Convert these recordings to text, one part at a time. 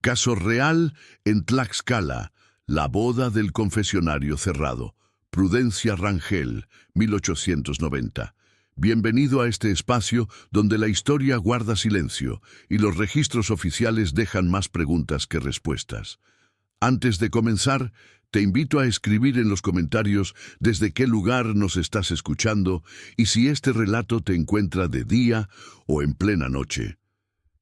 Caso real en Tlaxcala, la boda del confesionario cerrado. Prudencia Rangel, 1890. Bienvenido a este espacio donde la historia guarda silencio y los registros oficiales dejan más preguntas que respuestas. Antes de comenzar, te invito a escribir en los comentarios desde qué lugar nos estás escuchando y si este relato te encuentra de día o en plena noche.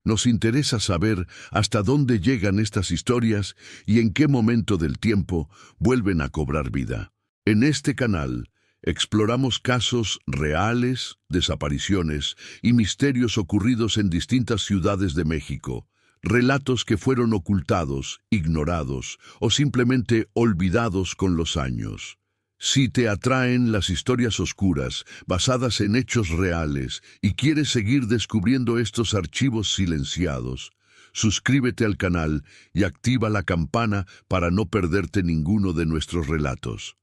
Nos interesa saber hasta dónde llegan estas historias y en qué momento del tiempo vuelven a cobrar vida. En este canal exploramos casos reales, desapariciones y misterios ocurridos en distintas ciudades de México. Relatos que fueron ocultados, ignorados o simplemente olvidados con los años. Si te atraen las historias oscuras, basadas en hechos reales, y quieres seguir descubriendo estos archivos silenciados, suscríbete al canal y activa la campana para no perderte ninguno de nuestros relatos.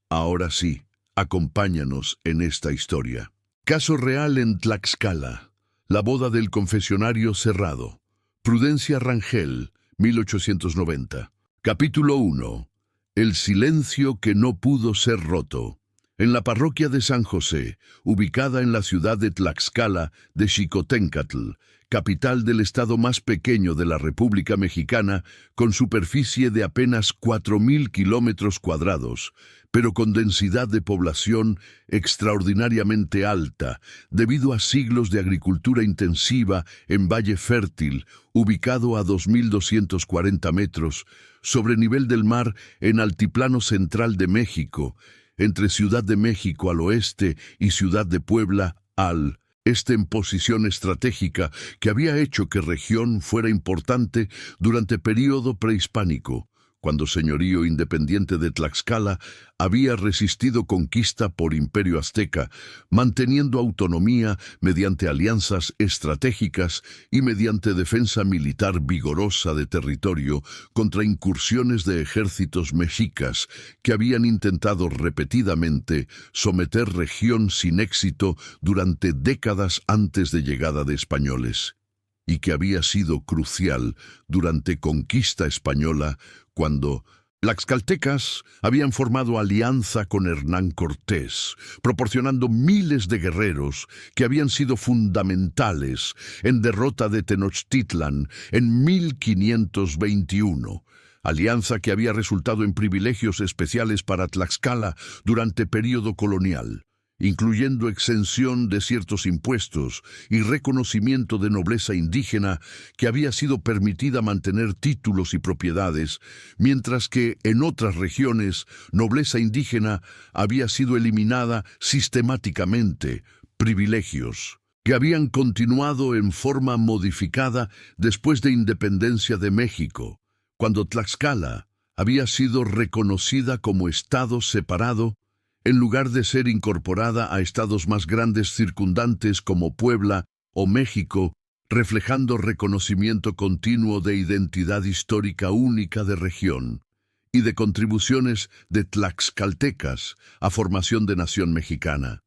Ahora sí, acompáñanos en esta historia. Caso real en Tlaxcala, la boda del confesionario cerrado. Prudencia Rangel, 1890. Capítulo 1. El silencio que no pudo ser roto. En la parroquia de San José, ubicada en la ciudad de Tlaxcala de Xicoténcatl, capital del estado más pequeño de la República Mexicana, con superficie de apenas 4.000 kilómetros cuadrados, pero con densidad de población extraordinariamente alta, debido a siglos de agricultura intensiva en Valle Fértil, ubicado a 2.240 metros, sobre nivel del mar en Altiplano Central de México, entre Ciudad de México al oeste y Ciudad de Puebla al este, en posición estratégica que había hecho que región fuera importante durante período prehispánico, cuando señorío independiente de Tlaxcala había resistido conquista por Imperio Azteca, manteniendo autonomía mediante alianzas estratégicas y mediante defensa militar vigorosa de territorio contra incursiones de ejércitos mexicas que habían intentado repetidamente someter región sin éxito durante décadas antes de llegada de españoles, y que había sido crucial durante conquista española cuando tlaxcaltecas habían formado alianza con Hernán Cortés, proporcionando miles de guerreros que habían sido fundamentales en derrota de Tenochtitlan en 1521. Alianza que había resultado en privilegios especiales para Tlaxcala durante período colonial, incluyendo exención de ciertos impuestos y reconocimiento de nobleza indígena que había sido permitida mantener títulos y propiedades, mientras que en otras regiones nobleza indígena había sido eliminada sistemáticamente, privilegios que habían continuado en forma modificada después de independencia de México, cuando Tlaxcala había sido reconocida como estado separado en lugar de ser incorporada a estados más grandes circundantes como Puebla o México, reflejando reconocimiento continuo de identidad histórica única de región y de contribuciones de tlaxcaltecas a formación de nación mexicana.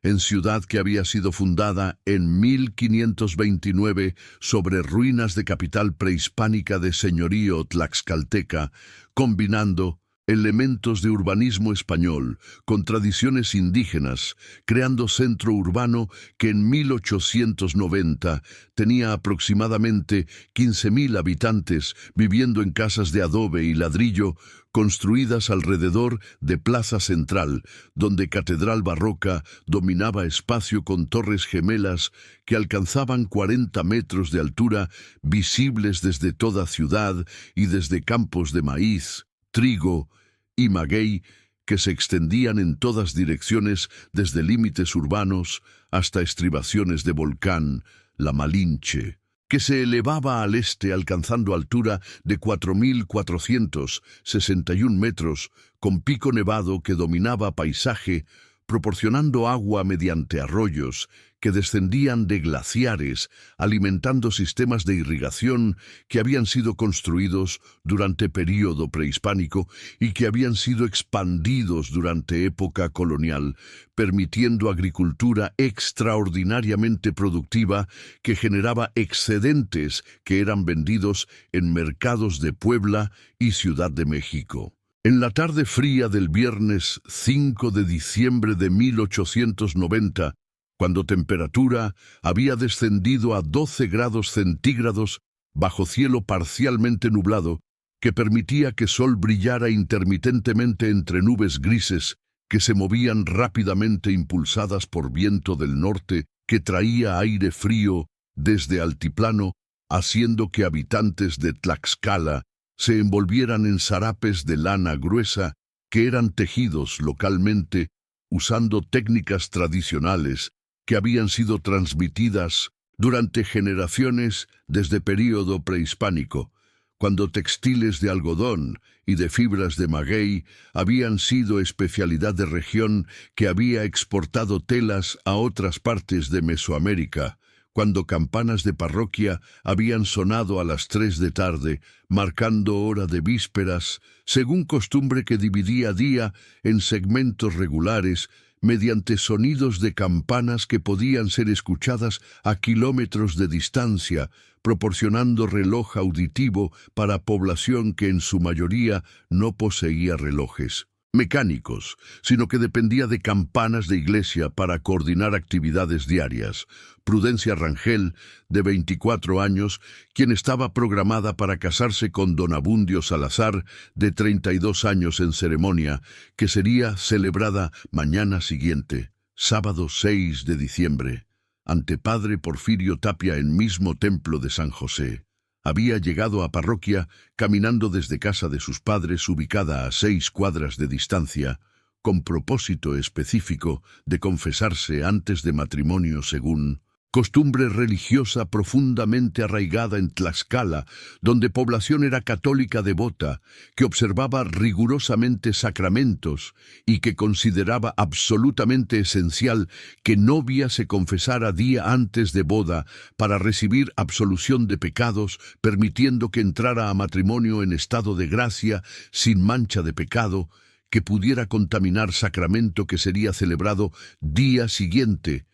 En ciudad que había sido fundada en 1529 sobre ruinas de capital prehispánica de señorío tlaxcalteca, combinando elementos de urbanismo español con tradiciones indígenas, creando centro urbano que en 1890 tenía aproximadamente 15.000 habitantes viviendo en casas de adobe y ladrillo construidas alrededor de Plaza Central, donde Catedral Barroca dominaba espacio con torres gemelas que alcanzaban 40 metros de altura, visibles desde toda ciudad y desde campos de maíz, trigo y maguey que se extendían en todas direcciones desde límites urbanos hasta estribaciones de volcán, la Malinche, que se elevaba al este alcanzando altura de 4.461 metros, con pico nevado que dominaba paisaje proporcionando agua mediante arroyos que descendían de glaciares, alimentando sistemas de irrigación que habían sido construidos durante período prehispánico y que habían sido expandidos durante época colonial, permitiendo agricultura extraordinariamente productiva que generaba excedentes que eran vendidos en mercados de Puebla y Ciudad de México. En la tarde fría del viernes 5 de diciembre de 1890, cuando temperatura había descendido a 12 grados centígrados bajo cielo parcialmente nublado, que permitía que sol brillara intermitentemente entre nubes grises que se movían rápidamente impulsadas por viento del norte que traía aire frío desde altiplano, haciendo que habitantes de Tlaxcala se envolvieran en sarapes de lana gruesa que eran tejidos localmente usando técnicas tradicionales que habían sido transmitidas durante generaciones desde período prehispánico, cuando textiles de algodón y de fibras de maguey habían sido especialidad de región que había exportado telas a otras partes de Mesoamérica, cuando campanas de parroquia habían sonado a las 3 de tarde, marcando hora de vísperas, según costumbre que dividía día en segmentos regulares, mediante sonidos de campanas que podían ser escuchadas a kilómetros de distancia, proporcionando reloj auditivo para población que en su mayoría no poseía relojes mecánicos, sino que dependía de campanas de iglesia para coordinar actividades diarias. Prudencia Rangel, de 24 años, quien estaba programada para casarse con don Abundio Salazar, de 32 años en ceremonia, que sería celebrada mañana siguiente, sábado 6 de diciembre, ante Padre Porfirio Tapia en mismo templo de San José. Había llegado a parroquia caminando desde casa de sus padres, ubicada a 6 cuadras de distancia, con propósito específico de confesarse antes de matrimonio según costumbre religiosa profundamente arraigada en Tlaxcala, donde población era católica devota, que observaba rigurosamente sacramentos y que consideraba absolutamente esencial que novia se confesara día antes de boda para recibir absolución de pecados, permitiendo que entrara a matrimonio en estado de gracia, sin mancha de pecado, que pudiera contaminar sacramento que sería celebrado día siguiente,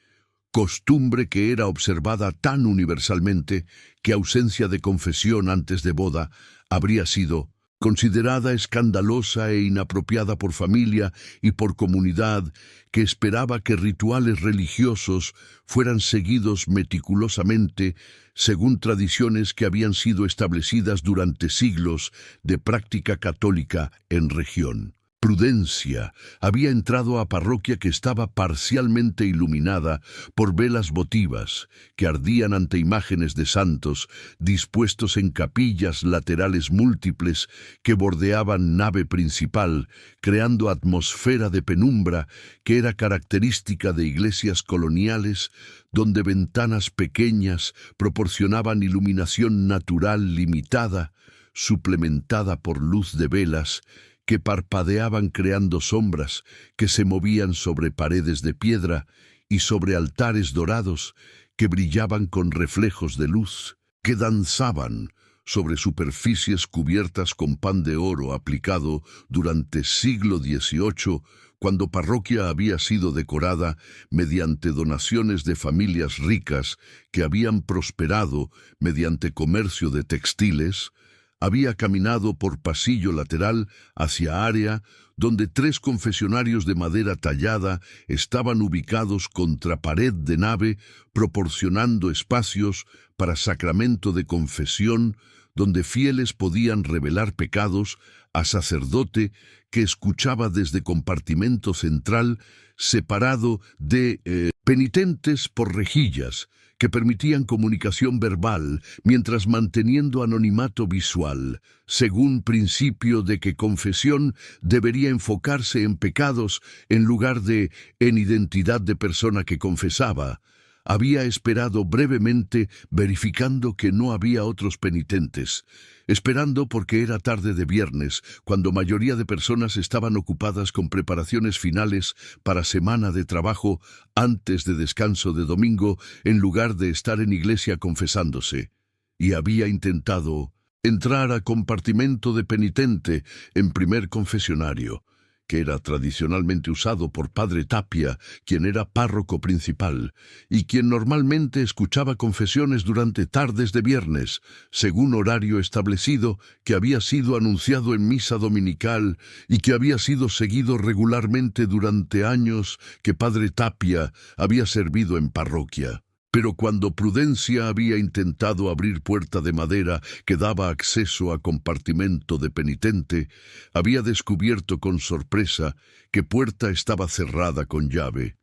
costumbre que era observada tan universalmente que ausencia de confesión antes de boda habría sido considerada escandalosa e inapropiada por familia y por comunidad que esperaba que rituales religiosos fueran seguidos meticulosamente según tradiciones que habían sido establecidas durante siglos de práctica católica en región. Prudencia había entrado a parroquia que estaba parcialmente iluminada por velas votivas que ardían ante imágenes de santos dispuestos en capillas laterales múltiples que bordeaban nave principal, creando atmósfera de penumbra que era característica de iglesias coloniales donde ventanas pequeñas proporcionaban iluminación natural limitada, suplementada por luz de velas que parpadeaban creando sombras que se movían sobre paredes de piedra y sobre altares dorados que brillaban con reflejos de luz, que danzaban sobre superficies cubiertas con pan de oro aplicado durante siglo XVIII, cuando parroquia había sido decorada mediante donaciones de familias ricas que habían prosperado mediante comercio de textiles. Había caminado por pasillo lateral hacia área donde 3 confesionarios de madera tallada estaban ubicados contra pared de nave, proporcionando espacios para sacramento de confesión, donde fieles podían revelar pecados a sacerdote que escuchaba desde compartimento central separado de penitentes por rejillas, que permitían comunicación verbal mientras manteniendo anonimato visual, según principio de que confesión debería enfocarse en pecados en lugar de en identidad de persona que confesaba. había esperado brevemente, verificando que no había otros penitentes, esperando porque era tarde de viernes, cuando mayoría de personas estaban ocupadas con preparaciones finales para semana de trabajo antes de descanso de domingo, en lugar de estar en iglesia confesándose. Y había intentado entrar a compartimento de penitente en primer confesionario, que era tradicionalmente usado por Padre Tapia, quien era párroco principal, y quien normalmente escuchaba confesiones durante tardes de viernes, según horario establecido que había sido anunciado en misa dominical y que había sido seguido regularmente durante años que Padre Tapia había servido en parroquia. Pero cuando Prudencia había intentado abrir puerta de madera que daba acceso a compartimento de penitente, había descubierto con sorpresa que puerta estaba cerrada con llave.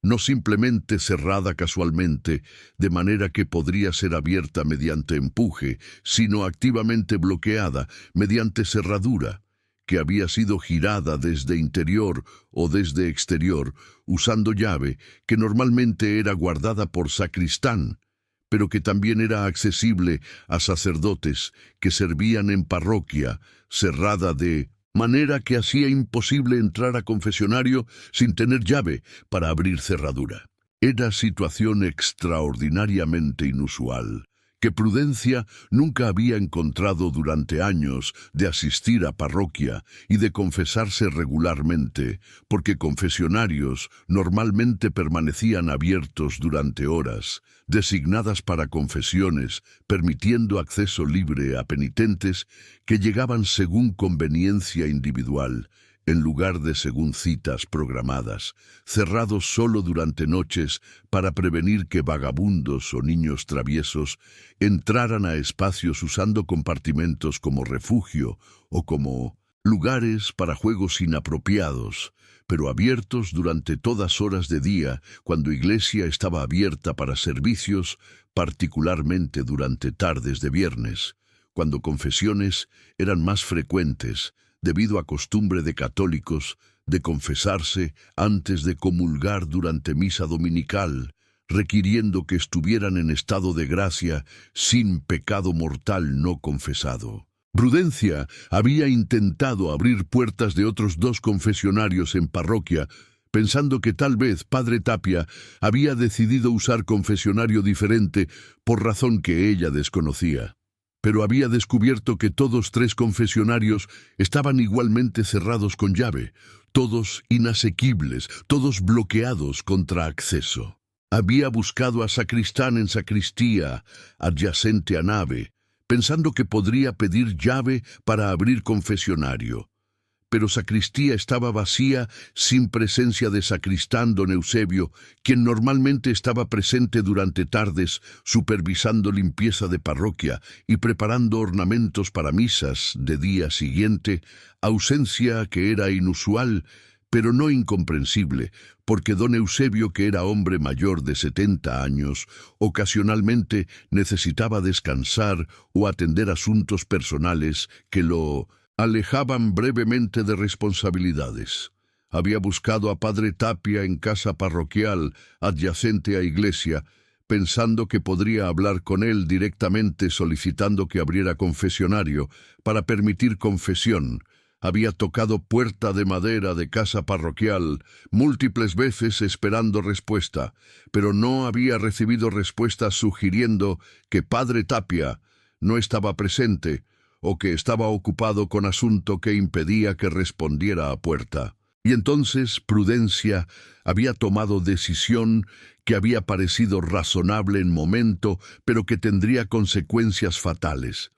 No simplemente cerrada casualmente, de manera que podría ser abierta mediante empuje, sino activamente bloqueada mediante cerradura, que había sido girada desde interior o desde exterior, usando llave que normalmente era guardada por sacristán, pero que también era accesible a sacerdotes que servían en parroquia, cerrada de manera que hacía imposible entrar a confesionario sin tener llave para abrir cerradura. Era situación extraordinariamente inusual, que Prudencia nunca había encontrado durante años de asistir a parroquia y de confesarse regularmente, porque confesionarios normalmente permanecían abiertos durante horas, designadas para confesiones, permitiendo acceso libre a penitentes que llegaban según conveniencia individual, en lugar de según citas programadas, cerrados solo durante noches para prevenir que vagabundos o niños traviesos entraran a espacios usando compartimentos como refugio o como lugares para juegos inapropiados, pero abiertos durante todas horas de día, cuando iglesia estaba abierta para servicios, particularmente durante tardes de viernes, cuando confesiones eran más frecuentes, debido a costumbre de católicos de confesarse antes de comulgar durante misa dominical, requiriendo que estuvieran en estado de gracia sin pecado mortal no confesado. Prudencia había intentado abrir puertas de otros 2 confesionarios en parroquia, pensando que tal vez Padre Tapia había decidido usar confesionario diferente por razón que ella desconocía. Pero había descubierto que todos 3 confesionarios estaban igualmente cerrados con llave, todos inasequibles, todos bloqueados contra acceso. Había buscado a sacristán en sacristía, adyacente a nave, pensando que podría pedir llave para abrir confesionario. Pero sacristía estaba vacía, sin presencia de sacristán don Eusebio, quien normalmente estaba presente durante tardes, supervisando limpieza de parroquia y preparando ornamentos para misas de día siguiente, ausencia que era inusual, pero no incomprensible, porque don Eusebio, que era hombre mayor de 70 años, ocasionalmente necesitaba descansar o atender asuntos personales que lo alejaban brevemente de responsabilidades. Había buscado a Padre Tapia en casa parroquial adyacente a iglesia, pensando que podría hablar con él directamente, solicitando que abriera confesionario para permitir confesión. Había tocado puerta de madera de casa parroquial múltiples veces esperando respuesta, pero no había recibido respuesta, sugiriendo que Padre Tapia no estaba presente o que estaba ocupado con asunto que impedía que respondiera a puerta. Y entonces Prudencia había tomado decisión que había parecido razonable en momento, pero que tendría consecuencias fatales.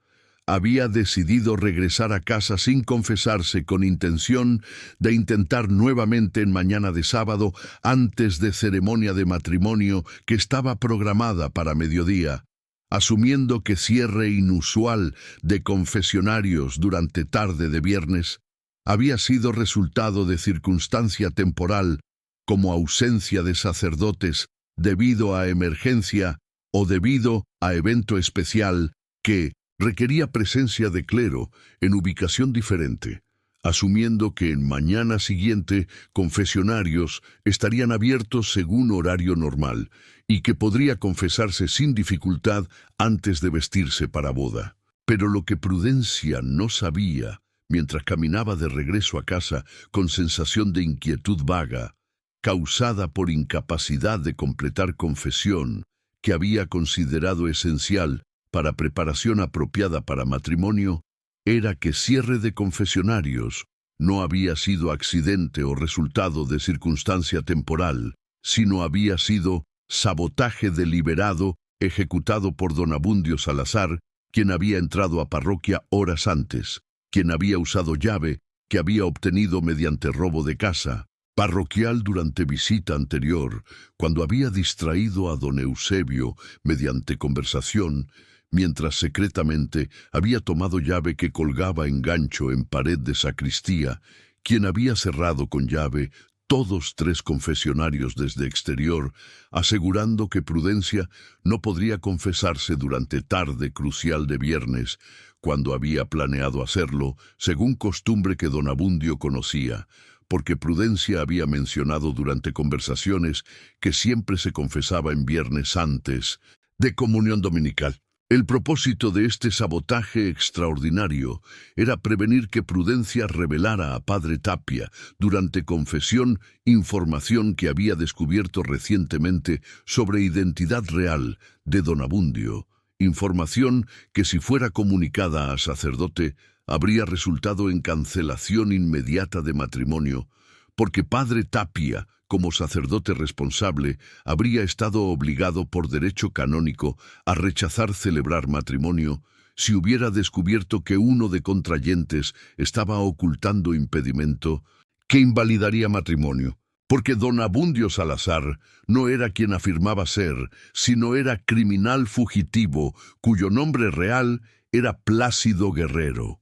Había decidido regresar a casa sin confesarse, con intención de intentar nuevamente en mañana de sábado, antes de ceremonia de matrimonio que estaba programada para mediodía. Asumiendo que cierre inusual de confesionarios durante tarde de viernes había sido resultado de circunstancia temporal, como ausencia de sacerdotes debido a emergencia o debido a evento especial que requería presencia de clero en ubicación diferente. asumiendo que en mañana siguiente confesionarios estarían abiertos según horario normal y que podría confesarse sin dificultad antes de vestirse para boda. Pero lo que Prudencia no sabía, mientras caminaba de regreso a casa con sensación de inquietud vaga, causada por incapacidad de completar confesión, que había considerado esencial para preparación apropiada para matrimonio, era que cierre de confesionarios no había sido accidente o resultado de circunstancia temporal, sino había sido sabotaje deliberado ejecutado por don Abundio Salazar, quien había entrado a parroquia horas antes, quien había usado llave que había obtenido mediante robo de casa parroquial durante visita anterior, cuando había distraído a don Eusebio mediante conversación, mientras secretamente había tomado llave que colgaba en gancho en pared de sacristía, quien había cerrado con llave todos 3 confesionarios desde exterior, asegurando que Prudencia no podría confesarse durante tarde crucial de viernes, cuando había planeado hacerlo, según costumbre que don Abundio conocía, porque Prudencia había mencionado durante conversaciones que siempre se confesaba en viernes antes de comunión dominical. El propósito de este sabotaje extraordinario era prevenir que Prudencia revelara a Padre Tapia durante confesión información que había descubierto recientemente sobre identidad real de don Abundio, información que si fuera comunicada a sacerdote habría resultado en cancelación inmediata de matrimonio, porque Padre Tapia, como sacerdote responsable, habría estado obligado por derecho canónico a rechazar celebrar matrimonio si hubiera descubierto que uno de contrayentes estaba ocultando impedimento que invalidaría matrimonio, porque don Abundio Salazar no era quien afirmaba ser, sino era criminal fugitivo cuyo nombre real era Plácido Guerrero,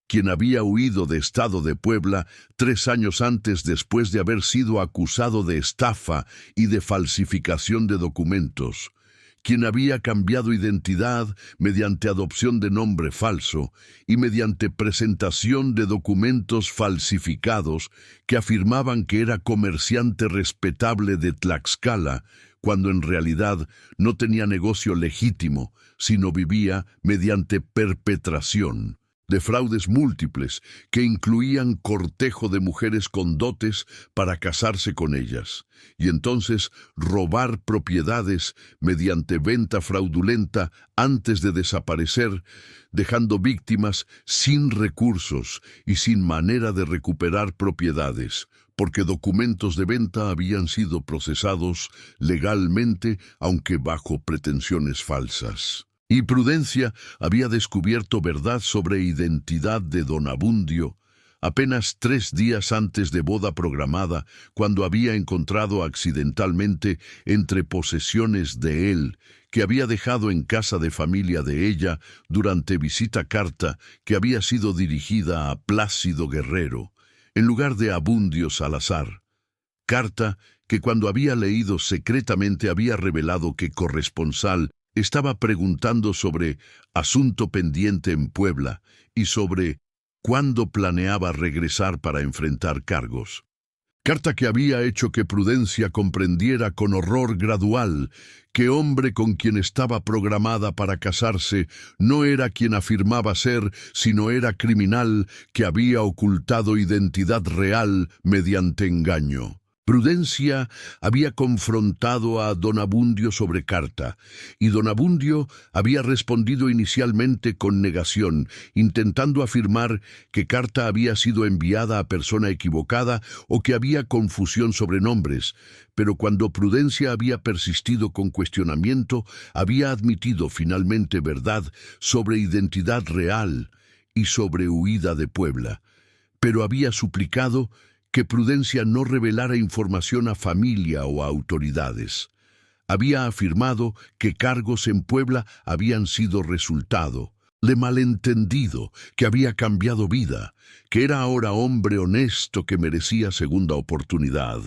quien había huido de Estado de Puebla 3 años antes después de haber sido acusado de estafa y de falsificación de documentos, quien había cambiado identidad mediante adopción de nombre falso y mediante presentación de documentos falsificados que afirmaban que era comerciante respetable de Tlaxcala, cuando en realidad no tenía negocio legítimo, sino vivía mediante perpetración de fraudes múltiples que incluían cortejo de mujeres con dotes para casarse con ellas, y entonces robar propiedades mediante venta fraudulenta antes de desaparecer, dejando víctimas sin recursos y sin manera de recuperar propiedades, porque documentos de venta habían sido procesados legalmente, aunque bajo pretensiones falsas. Y Prudencia había descubierto verdad sobre identidad de don Abundio apenas 3 días antes de boda programada, cuando había encontrado accidentalmente entre posesiones de él, que había dejado en casa de familia de ella durante visita carta que había sido dirigida a Plácido Guerrero, en lugar de Abundio Salazar. Carta que cuando había leído secretamente había revelado que corresponsal estaba preguntando sobre asunto pendiente en Puebla y sobre cuándo planeaba regresar para enfrentar cargos. Carta que había hecho que Prudencia comprendiera con horror gradual que hombre con quien estaba programada para casarse no era quien afirmaba ser, sino era criminal que había ocultado identidad real mediante engaño. Prudencia había confrontado a don Abundio sobre Carta, y don Abundio había respondido inicialmente con negación, intentando afirmar que Carta había sido enviada a persona equivocada o que había confusión sobre nombres, pero cuando Prudencia había persistido con cuestionamiento, había admitido finalmente verdad sobre identidad real y sobre huida de Puebla, pero había suplicado que Prudencia no revelara información a familia o a autoridades. Había afirmado que cargos en Puebla habían sido resultado, le malentendido, que había cambiado vida, que era ahora hombre honesto que merecía segunda oportunidad,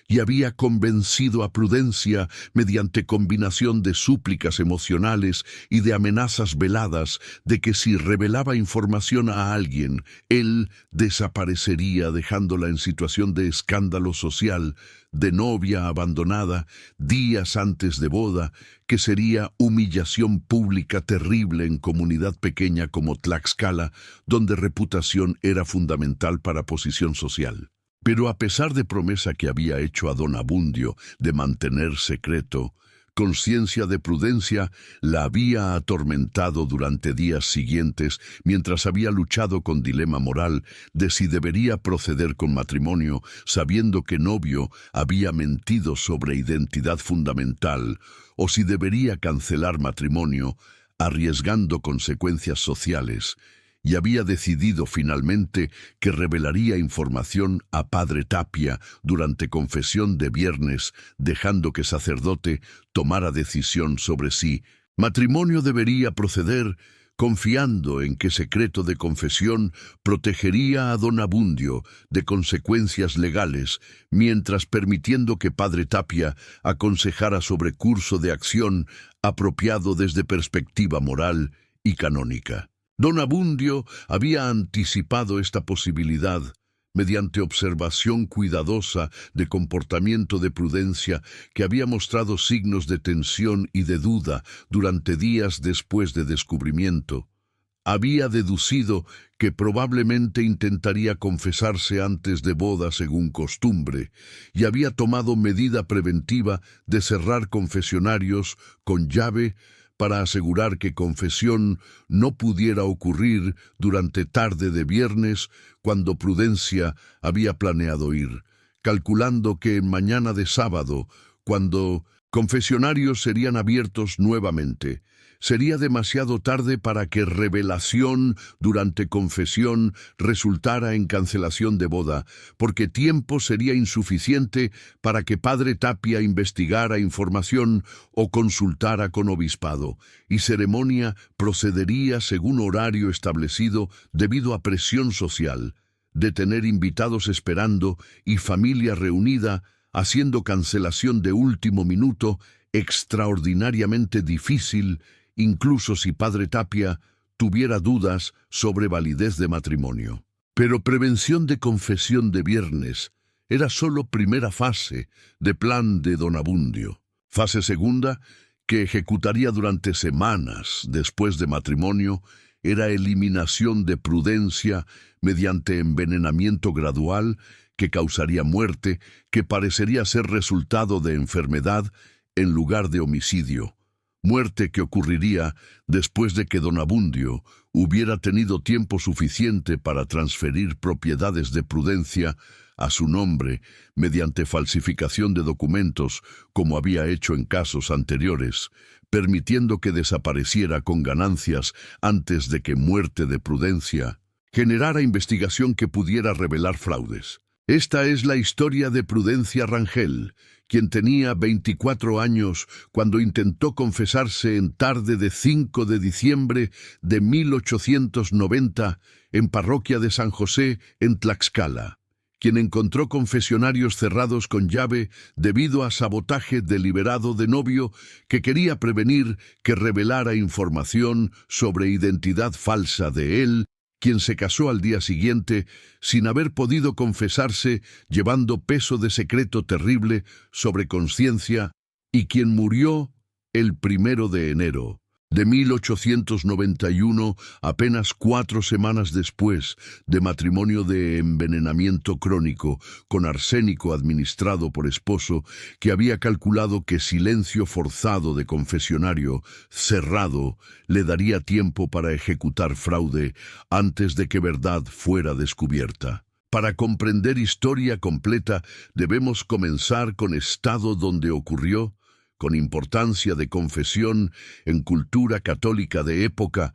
y había convencido a Prudencia, mediante combinación de súplicas emocionales y de amenazas veladas, de que si revelaba información a alguien, él desaparecería dejándola en situación de escándalo social, de novia abandonada, días antes de boda, que sería humillación pública terrible en comunidad pequeña como Tlaxcala, donde reputación era fundamental para posición social. Pero a pesar de promesa que había hecho a don Abundio de mantener secreto, conciencia de Prudencia la había atormentado durante días siguientes mientras había luchado con dilema moral de si debería proceder con matrimonio, sabiendo que novio había mentido sobre identidad fundamental, o si debería cancelar matrimonio, arriesgando consecuencias sociales, y había decidido finalmente que revelaría información a Padre Tapia durante confesión de viernes, dejando que sacerdote tomara decisión sobre si matrimonio debería proceder, confiando en que secreto de confesión protegería a don Abundio de consecuencias legales, mientras permitiendo que Padre Tapia aconsejara sobre curso de acción apropiado desde perspectiva moral y canónica. Don Abundio había anticipado esta posibilidad mediante observación cuidadosa de comportamiento de Prudencia, que había mostrado signos de tensión y de duda durante días después de descubrimiento. Había deducido que probablemente intentaría confesarse antes de boda según costumbre, y había tomado medida preventiva de cerrar confesionarios con llave para asegurar que confesión no pudiera ocurrir durante tarde de viernes, cuando Prudencia había planeado ir, calculando que en mañana de sábado, cuando confesionarios serían abiertos nuevamente, sería demasiado tarde para que revelación durante confesión resultara en cancelación de boda, porque tiempo sería insuficiente para que Padre Tapia investigara información o consultara con obispado, y ceremonia procedería según horario establecido debido a presión social, de tener invitados esperando y familia reunida, haciendo cancelación de último minuto extraordinariamente difícil, incluso si Padre Tapia tuviera dudas sobre validez de matrimonio. Pero prevención de confesión de viernes era solo primera fase de plan de don Abundio. Fase segunda, que ejecutaría durante semanas después de matrimonio, era eliminación de Prudencia mediante envenenamiento gradual que causaría muerte, que parecería ser resultado de enfermedad en lugar de homicidio. Muerte que ocurriría después de que don Abundio hubiera tenido tiempo suficiente para transferir propiedades de Prudencia a su nombre mediante falsificación de documentos, como había hecho en casos anteriores, permitiendo que desapareciera con ganancias antes de que muerte de Prudencia generara investigación que pudiera revelar fraudes. Esta es la historia de Prudencia Rangel, quien tenía 24 años cuando intentó confesarse en tarde de 5 de diciembre de 1890 en parroquia de San José, en Tlaxcala, quien encontró confesionarios cerrados con llave debido a sabotaje deliberado de novio que quería prevenir que revelara información sobre identidad falsa de él, quien se casó al día siguiente sin haber podido confesarse, llevando peso de secreto terrible sobre conciencia, y quien murió el 1 de enero de 1891, apenas 4 semanas después de matrimonio de envenenamiento crónico con arsénico administrado por esposo, que había calculado que silencio forzado de confesionario cerrado le daría tiempo para ejecutar fraude antes de que verdad fuera descubierta. Para comprender historia completa, debemos comenzar con estado donde ocurrió, con importancia de confesión en cultura católica de época,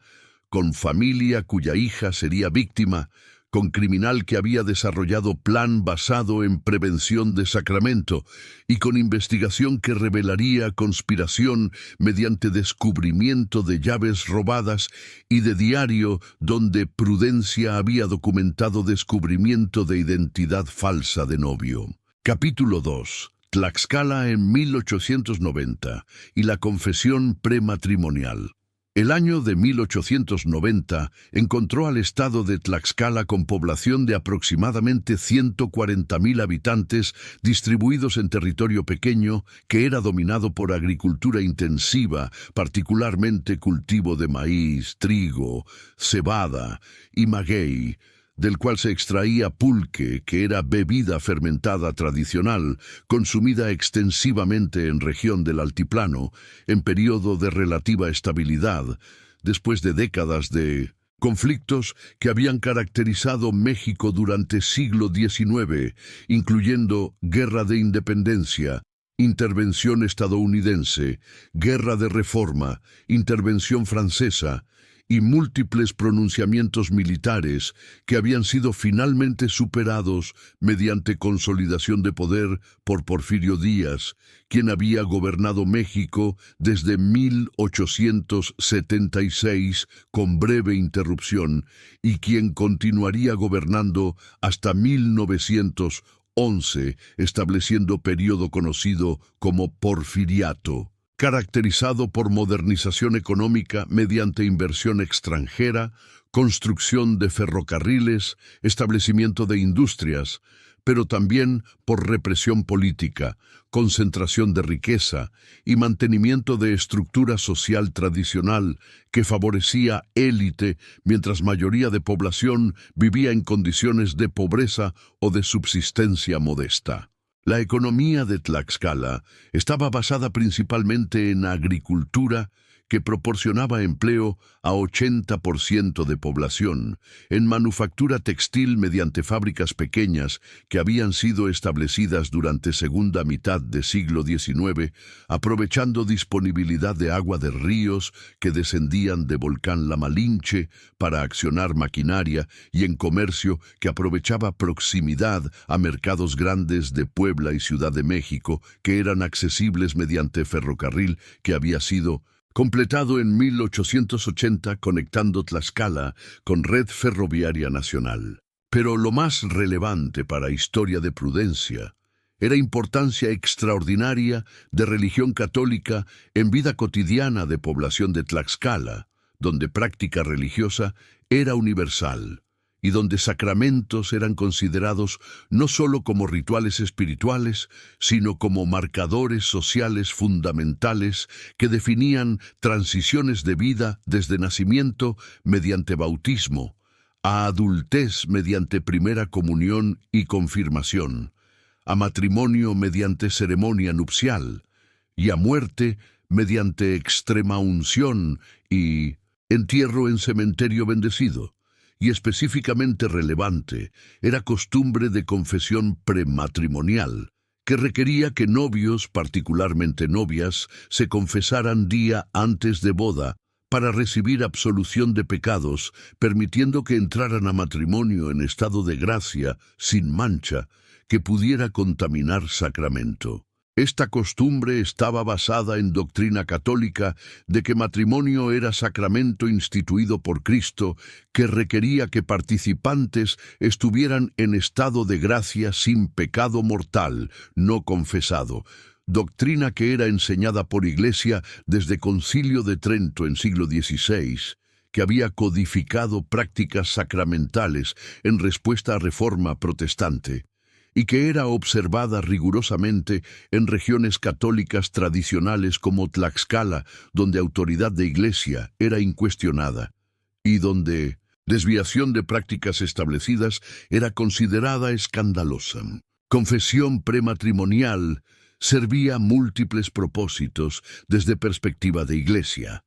con familia cuya hija sería víctima, con criminal que había desarrollado plan basado en prevención de sacramento y con investigación que revelaría conspiración mediante descubrimiento de llaves robadas y de diario donde Prudencia había documentado descubrimiento de identidad falsa de novio. Capítulo 2. Tlaxcala en 1890 y la confesión prematrimonial. El año de 1890 encontró al estado de Tlaxcala con población de aproximadamente 140.000 habitantes distribuidos en territorio pequeño que era dominado por agricultura intensiva, particularmente cultivo de maíz, trigo, cebada y maguey, del cual se extraía pulque, que era bebida fermentada tradicional, consumida extensivamente en región del altiplano, en periodo de relativa estabilidad, después de décadas de conflictos que habían caracterizado México durante siglo XIX, incluyendo Guerra de Independencia, intervención estadounidense, Guerra de Reforma, intervención francesa, y múltiples pronunciamientos militares que habían sido finalmente superados mediante consolidación de poder por Porfirio Díaz, quien había gobernado México desde 1876 con breve interrupción y quien continuaría gobernando hasta 1911, estableciendo periodo conocido como Porfiriato, caracterizado por modernización económica mediante inversión extranjera, construcción de ferrocarriles, establecimiento de industrias, pero también por represión política, concentración de riqueza y mantenimiento de estructura social tradicional que favorecía élite mientras mayoría de población vivía en condiciones de pobreza o de subsistencia modesta. La economía de Tlaxcala estaba basada principalmente en agricultura que proporcionaba empleo a 80% de población, en manufactura textil mediante fábricas pequeñas que habían sido establecidas durante segunda mitad del siglo XIX, aprovechando disponibilidad de agua de ríos que descendían de volcán La Malinche para accionar maquinaria y en comercio que aprovechaba proximidad a mercados grandes de Puebla y Ciudad de México que eran accesibles mediante ferrocarril que había sido completado en 1880 conectando Tlaxcala con red ferroviaria nacional. Pero lo más relevante para Historia de Prudencia era importancia extraordinaria de religión católica en vida cotidiana de población de Tlaxcala, donde práctica religiosa era universal y donde sacramentos eran considerados no solo como rituales espirituales, sino como marcadores sociales fundamentales que definían transiciones de vida desde nacimiento mediante bautismo, a adultez mediante primera comunión y confirmación, a matrimonio mediante ceremonia nupcial, y a muerte mediante extrema unción y entierro en cementerio bendecido. Y específicamente relevante era costumbre de confesión prematrimonial, que requería que novios, particularmente novias, se confesaran día antes de boda para recibir absolución de pecados, permitiendo que entraran a matrimonio en estado de gracia, sin mancha, que pudiera contaminar sacramento. Esta costumbre estaba basada en doctrina católica de que matrimonio era sacramento instituido por Cristo que requería que participantes estuvieran en estado de gracia sin pecado mortal, no confesado, doctrina que era enseñada por Iglesia desde Concilio de Trento en siglo XVI, que había codificado prácticas sacramentales en respuesta a Reforma protestante, y que era observada rigurosamente en regiones católicas tradicionales como Tlaxcala, donde autoridad de Iglesia era incuestionada, y donde desviación de prácticas establecidas era considerada escandalosa. Confesión prematrimonial servía múltiples propósitos desde perspectiva de Iglesia.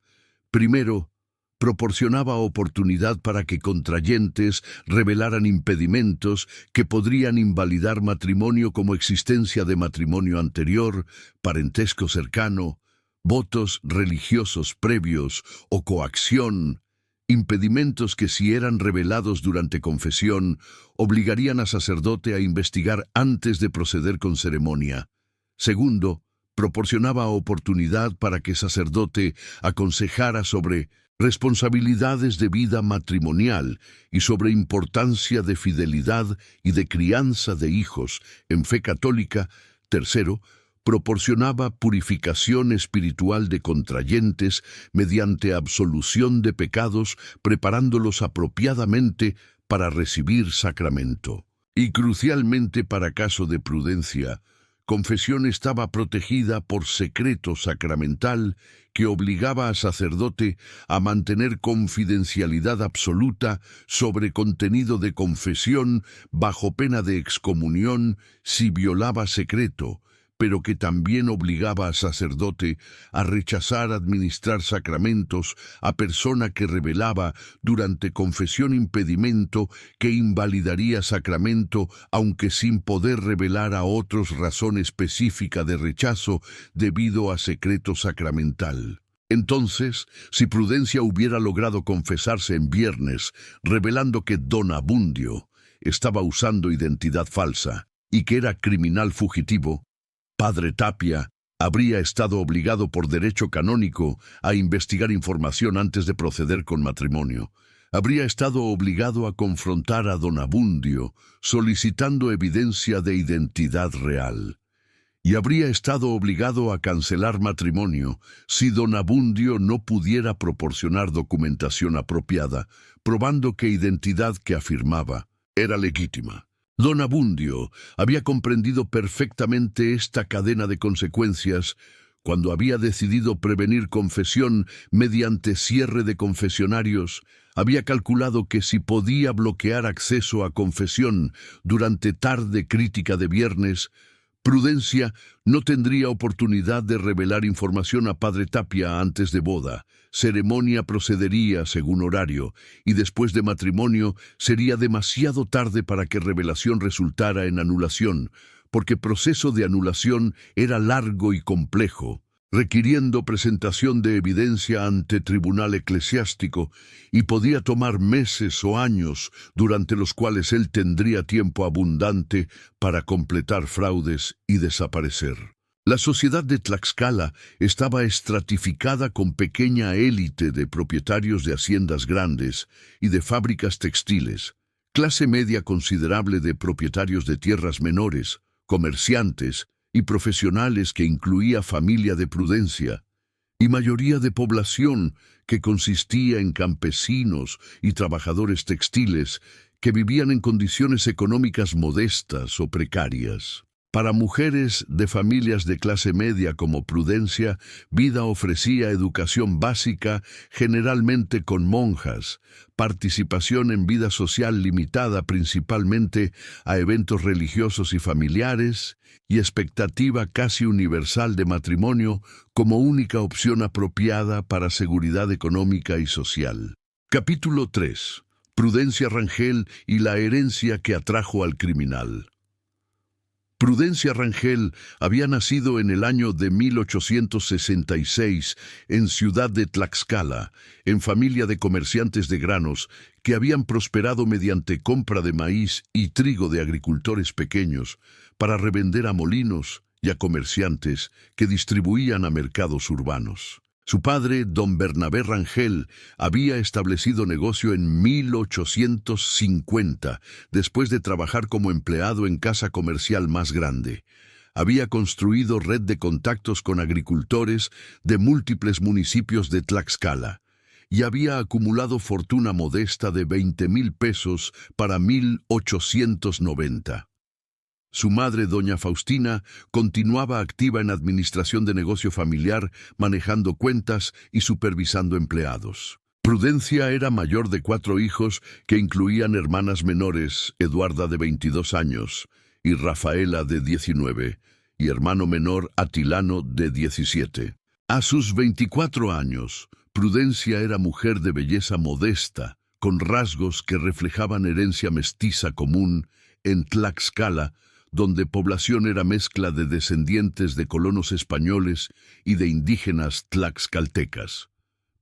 Primero, proporcionaba oportunidad para que contrayentes revelaran impedimentos que podrían invalidar matrimonio como existencia de matrimonio anterior, parentesco cercano, votos religiosos previos o coacción, impedimentos que, si eran revelados durante confesión, obligarían a sacerdote a investigar antes de proceder con ceremonia. Segundo, proporcionaba oportunidad para que sacerdote aconsejara sobre responsabilidades de vida matrimonial y sobre importancia de fidelidad y de crianza de hijos en fe católica. Tercero, proporcionaba purificación espiritual de contrayentes mediante absolución de pecados, preparándolos apropiadamente para recibir sacramento. Y crucialmente, para caso de prudencia, confesión estaba protegida por secreto sacramental que obligaba al sacerdote a mantener confidencialidad absoluta sobre contenido de confesión bajo pena de excomunión si violaba secreto, pero que también obligaba al sacerdote a rechazar administrar sacramentos a persona que revelaba durante confesión impedimento que invalidaría sacramento, aunque sin poder revelar a otros razón específica de rechazo debido a secreto sacramental. Entonces, si Prudencia hubiera logrado confesarse en viernes, revelando que don Abundio estaba usando identidad falsa y que era criminal fugitivo, Padre Tapia habría estado obligado por derecho canónico a investigar información antes de proceder con matrimonio. Habría estado obligado a confrontar a don Abundio, solicitando evidencia de identidad real. Y habría estado obligado a cancelar matrimonio si don Abundio no pudiera proporcionar documentación apropiada, probando que identidad que afirmaba era legítima. Don Abundio había comprendido perfectamente esta cadena de consecuencias cuando había decidido prevenir confesión mediante cierre de confesionarios. Había calculado que si podía bloquear acceso a confesión durante tarde crítica de viernes, Prudencia no tendría oportunidad de revelar información a Padre Tapia antes de boda. Ceremonia procedería según horario, y después de matrimonio sería demasiado tarde para que revelación resultara en anulación, porque proceso de anulación era largo y complejo, requiriendo presentación de evidencia ante tribunal eclesiástico, y podía tomar meses o años, durante los cuales él tendría tiempo abundante para completar fraudes y desaparecer. La sociedad de Tlaxcala estaba estratificada con pequeña élite de propietarios de haciendas grandes y de fábricas textiles, clase media considerable de propietarios de tierras menores, comerciantes y profesionales que incluía familia de Prudencia, y mayoría de población que consistía en campesinos y trabajadores textiles que vivían en condiciones económicas modestas o precarias. Para mujeres de familias de clase media como Prudencia, vida ofrecía educación básica, generalmente con monjas, participación en vida social limitada principalmente a eventos religiosos y familiares, y expectativa casi universal de matrimonio como única opción apropiada para seguridad económica y social. Capítulo 3. Prudencia Rangel y la herencia que atrajo al criminal. Prudencia Rangel había nacido en el año de 1866 en ciudad de Tlaxcala, en familia de comerciantes de granos que habían prosperado mediante compra de maíz y trigo de agricultores pequeños para revender a molinos y a comerciantes que distribuían a mercados urbanos. Su padre, don Bernabé Rangel, había establecido negocio en 1850, después de trabajar como empleado en casa comercial más grande. Había construido red de contactos con agricultores de múltiples municipios de Tlaxcala y había acumulado fortuna modesta de 20,000 pesos para 1890. Su madre, doña Faustina, continuaba activa en administración de negocio familiar, manejando cuentas y supervisando empleados. Prudencia era mayor de 4 hijos que incluían hermanas menores, Eduarda de 22 años y Rafaela de 19, y hermano menor Atilano de 17. A sus 24 años, Prudencia era mujer de belleza modesta, con rasgos que reflejaban herencia mestiza común en Tlaxcala, donde población era mezcla de descendientes de colonos españoles y de indígenas tlaxcaltecas.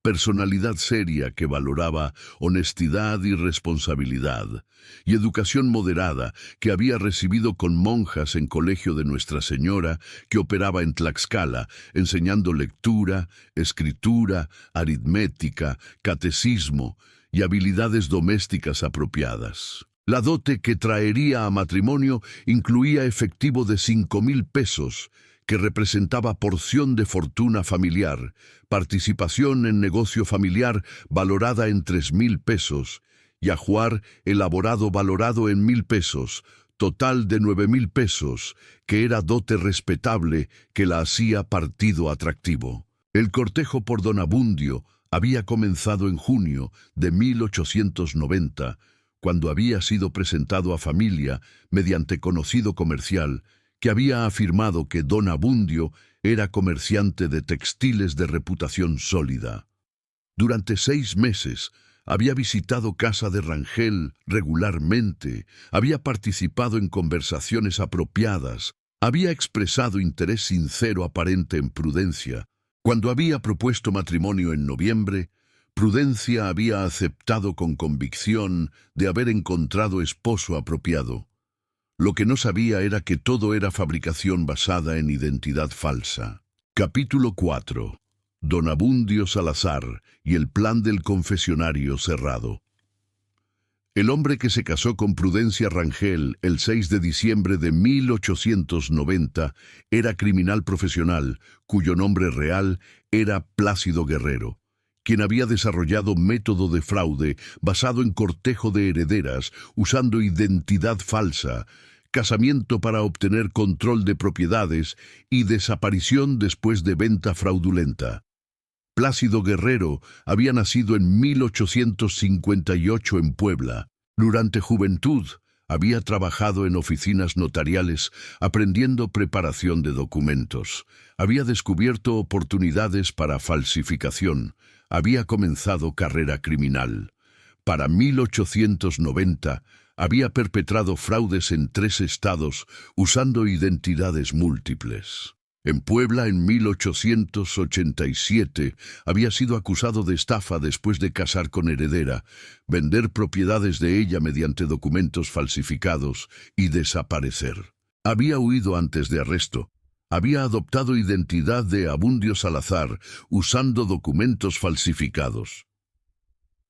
personalidad seria que valoraba honestidad y responsabilidad, y educación moderada que había recibido con monjas en colegio de Nuestra Señora que operaba en Tlaxcala, enseñando lectura, escritura, aritmética, catecismo y habilidades domésticas apropiadas. La dote que traería a matrimonio incluía efectivo de 5,000 pesos, que representaba porción de fortuna familiar, participación en negocio familiar valorada en 3,000 pesos, y ajuar elaborado valorado en 1,000 pesos, total de 9,000 pesos, que era dote respetable que la hacía partido atractivo. El cortejo por don Abundio había comenzado en junio de 1890, cuando había sido presentado a familia mediante conocido comercial, que había afirmado que don Abundio era comerciante de textiles de reputación sólida. Durante 6 meses había visitado casa de Rangel regularmente, había participado en conversaciones apropiadas, había expresado interés sincero aparente en Prudencia. Cuando había propuesto matrimonio en noviembre, Prudencia había aceptado con convicción de haber encontrado esposo apropiado. Lo que no sabía era que todo era fabricación basada en identidad falsa. Capítulo 4. Don Abundio Salazar y el plan del confesionario cerrado. El hombre que se casó con Prudencia Rangel el 6 de diciembre de 1890 era criminal profesional, cuyo nombre real era Plácido Guerrero, quien había desarrollado método de fraude basado en cortejo de herederas, usando identidad falsa, casamiento para obtener control de propiedades y desaparición después de venta fraudulenta. Plácido Guerrero había nacido en 1858 en Puebla. Durante juventud, había trabajado en oficinas notariales, aprendiendo preparación de documentos. Había descubierto oportunidades para falsificación. Había comenzado carrera criminal. Para 1890, había perpetrado fraudes en 3 estados, usando identidades múltiples. En Puebla, en 1887, había sido acusado de estafa después de casar con heredera, vender propiedades de ella mediante documentos falsificados y desaparecer. Había huido antes de arresto. Había adoptado identidad de Abundio Salazar, usando documentos falsificados.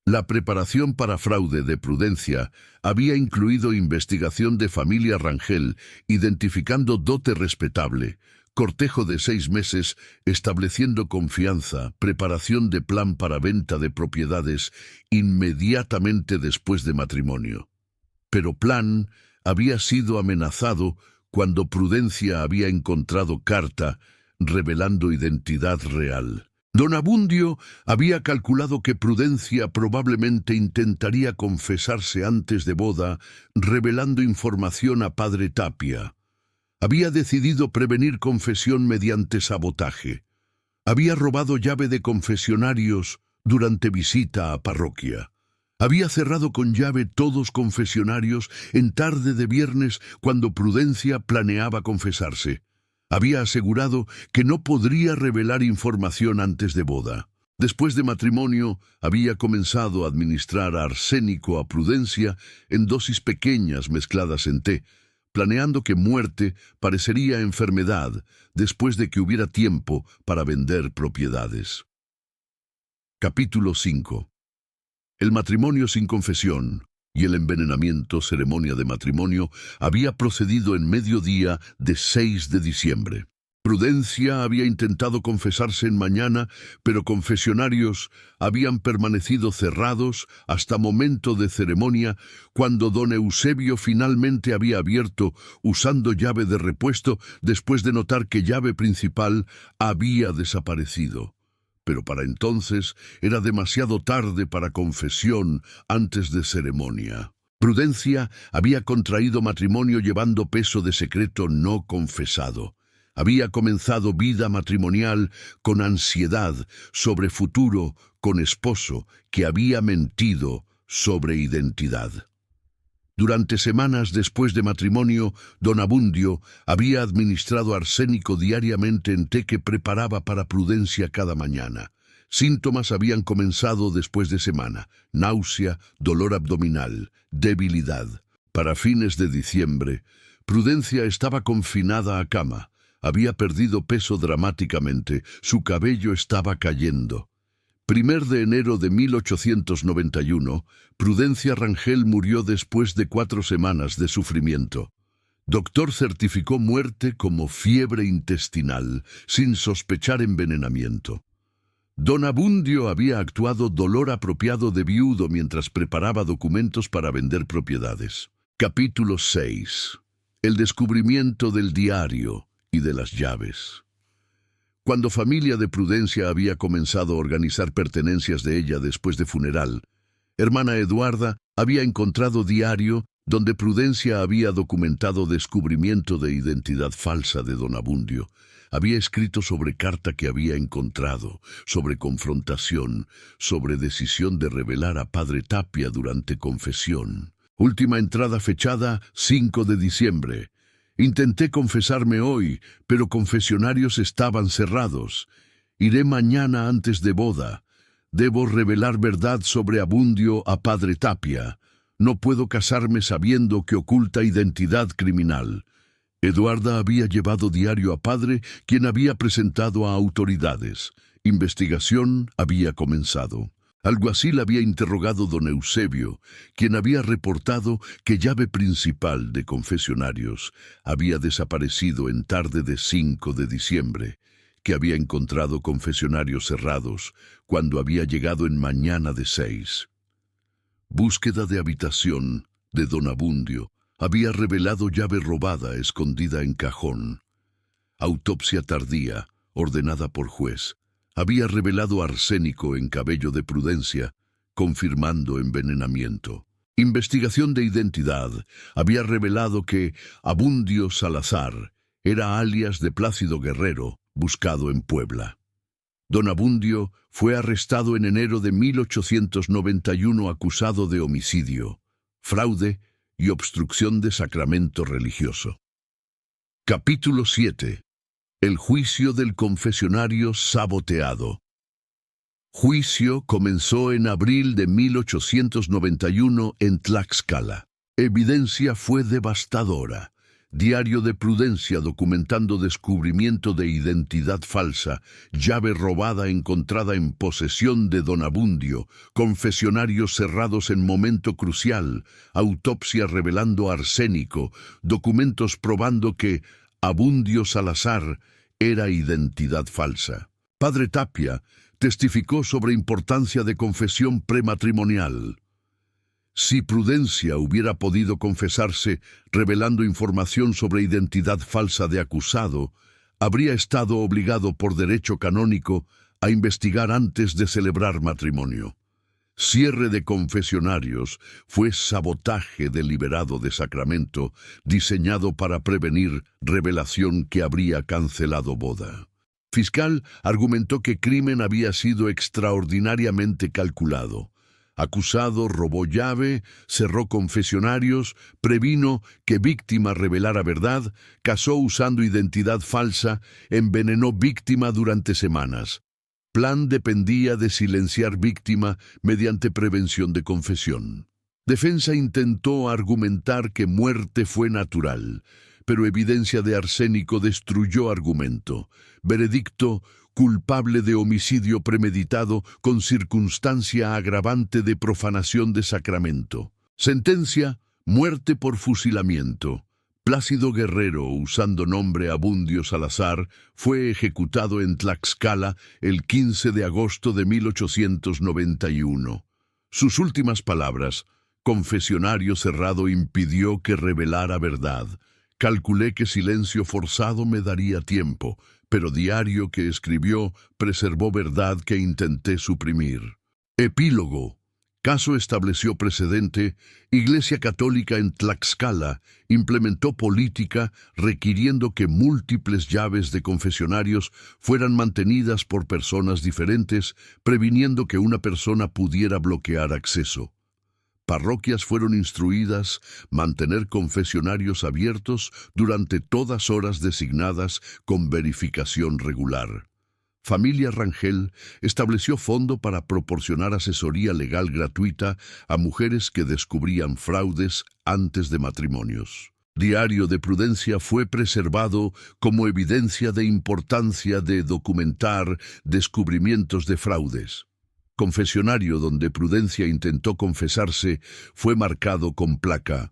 La preparación para fraude de Prudencia había incluido investigación de familia Rangel, identificando dote respetable, cortejo de 6 meses, estableciendo confianza, preparación de plan para venta de propiedades inmediatamente después de matrimonio. Pero plan había sido amenazado cuando Prudencia había encontrado carta revelando identidad real. Don Abundio había calculado que Prudencia probablemente intentaría confesarse antes de boda, revelando información a Padre Tapia. Había decidido prevenir confesión mediante sabotaje. Había robado llave de confesionarios durante visita a parroquia. Había cerrado con llave todos confesionarios en tarde de viernes cuando Prudencia planeaba confesarse. Había asegurado que no podría revelar información antes de boda. Después de matrimonio, había comenzado a administrar arsénico a Prudencia en dosis pequeñas mezcladas en té, planeando que muerte parecería enfermedad después de que hubiera tiempo para vender propiedades. Capítulo 5. El matrimonio sin confesión y el envenenamiento, ceremonia de matrimonio, había procedido en mediodía de 6 de diciembre. Prudencia había intentado confesarse en mañana, pero confesionarios habían permanecido cerrados hasta momento de ceremonia, cuando don Eusebio finalmente había abierto usando llave de repuesto después de notar que llave principal había desaparecido. Pero para entonces era demasiado tarde para confesión antes de ceremonia. Prudencia había contraído matrimonio llevando peso de secreto no confesado. Había comenzado vida matrimonial con ansiedad sobre futuro con esposo que había mentido sobre identidad. Durante semanas después de matrimonio, don Abundio había administrado arsénico diariamente en té que preparaba para Prudencia cada mañana. Síntomas habían comenzado después de semana: náusea, dolor abdominal, debilidad. Para fines de diciembre, Prudencia estaba confinada a cama. Había perdido peso dramáticamente, su cabello estaba cayendo. 1 de enero de 1891, Prudencia Rangel murió después de 4 semanas de sufrimiento. Doctor certificó muerte como fiebre intestinal, sin sospechar envenenamiento. Don Abundio había actuado dolor apropiado de viudo mientras preparaba documentos para vender propiedades. Capítulo 6. El descubrimiento del diario y de las llaves. Cuando familia de Prudencia había comenzado a organizar pertenencias de ella después de funeral, hermana Eduarda había encontrado diario donde Prudencia había documentado descubrimiento de identidad falsa de don Abundio. Había escrito sobre carta que había encontrado, sobre confrontación, sobre decisión de revelar a Padre Tapia durante confesión. Última entrada fechada 5 de diciembre. Intenté confesarme hoy, pero confesionarios estaban cerrados. Iré mañana antes de boda. Debo revelar verdad sobre Abundio a Padre Tapia. No puedo casarme sabiendo que oculta identidad criminal. Eduarda había llevado diario a padre, quien había presentado a autoridades. Investigación había comenzado. Alguacil había interrogado don Eusebio, quien había reportado que llave principal de confesionarios había desaparecido en tarde de 5 de diciembre, que había encontrado confesionarios cerrados cuando había llegado en mañana de 6. Búsqueda de habitación de don Abundio había revelado llave robada escondida en cajón. Autopsia tardía, ordenada por juez, había revelado arsénico en cabello de Prudencia, confirmando envenenamiento. Investigación de identidad había revelado que Abundio Salazar era alias de Plácido Guerrero, buscado en Puebla. Don Abundio fue arrestado en enero de 1891 acusado de homicidio, fraude y obstrucción de sacramento religioso. Capítulo 7. El juicio del confesionario saboteado. Juicio comenzó en abril de 1891 en Tlaxcala. Evidencia fue devastadora. Diario de Prudencia documentando descubrimiento de identidad falsa, llave robada encontrada en posesión de don Abundio, confesionarios cerrados en momento crucial, autopsia revelando arsénico, documentos probando que Abundio Salazar era identidad falsa. Padre Tapia testificó sobre importancia de confesión prematrimonial. Si Prudencia hubiera podido confesarse revelando información sobre identidad falsa de acusado, habría estado obligado por derecho canónico a investigar antes de celebrar matrimonio. Cierre de confesionarios fue sabotaje deliberado de sacramento, diseñado para prevenir revelación que habría cancelado boda. Fiscal argumentó que crimen había sido extraordinariamente calculado. Acusado robó llave, cerró confesionarios, previno que víctima revelara verdad, casó usando identidad falsa, envenenó víctima durante semanas. Plan dependía de silenciar víctima mediante prevención de confesión. Defensa intentó argumentar que muerte fue natural, pero evidencia de arsénico destruyó argumento. Veredicto: culpable de homicidio premeditado con circunstancia agravante de profanación de sacramento. Sentencia: muerte por fusilamiento. Plácido Guerrero, usando nombre Abundio Salazar, fue ejecutado en Tlaxcala el 15 de agosto de 1891. Sus últimas palabras: confesionario cerrado impidió que revelara verdad. Calculé que silencio forzado me daría tiempo, pero diario que escribió preservó verdad que intenté suprimir. Epílogo. Caso estableció precedente. Iglesia Católica en Tlaxcala implementó política requiriendo que múltiples llaves de confesionarios fueran mantenidas por personas diferentes, previniendo que una persona pudiera bloquear acceso. Parroquias fueron instruidas mantener confesionarios abiertos durante todas horas designadas con verificación regular. Familia Rangel estableció fondo para proporcionar asesoría legal gratuita a mujeres que descubrían fraudes antes de matrimonios. Diario de Prudencia fue preservado como evidencia de importancia de documentar descubrimientos de fraudes. Confesionario donde Prudencia intentó confesarse fue marcado con placa.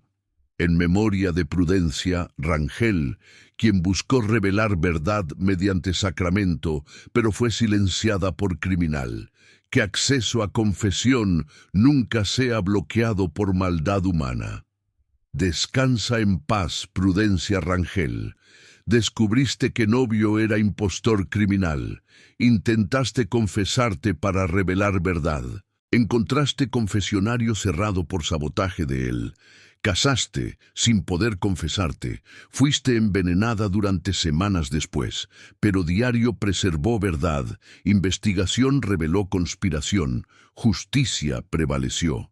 En memoria de Prudencia Rangel, quien buscó revelar verdad mediante sacramento, pero fue silenciada por criminal. Que acceso a confesión nunca sea bloqueado por maldad humana. Descansa en paz, Prudencia Rangel. Descubriste que novio era impostor criminal. Intentaste confesarte para revelar verdad. Encontraste confesionario cerrado por sabotaje de él. Casaste sin poder confesarte. Fuiste envenenada durante semanas después, pero diario preservó verdad. Investigación reveló conspiración. Justicia prevaleció.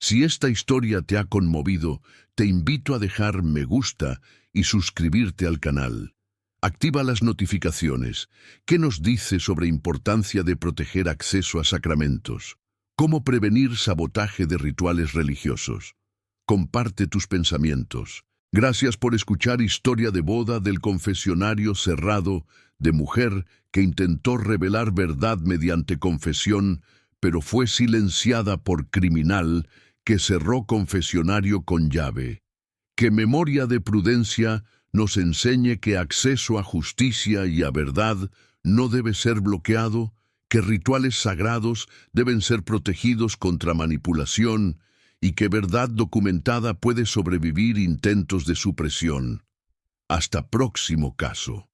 Si esta historia te ha conmovido, te invito a dejar me gusta y suscribirte al canal. Activa las notificaciones. ¿Qué nos dice sobre importancia de proteger acceso a sacramentos? ¿Cómo prevenir sabotaje de rituales religiosos? Comparte tus pensamientos. Gracias por escuchar Historia de boda del confesionario cerrado de mujer que intentó revelar verdad mediante confesión, pero fue silenciada por criminal que cerró confesionario con llave. Que memoria de Prudencia nos enseñe que acceso a justicia y a verdad no debe ser bloqueado, que rituales sagrados deben ser protegidos contra manipulación y que verdad documentada puede sobrevivir intentos de supresión. Hasta próximo caso.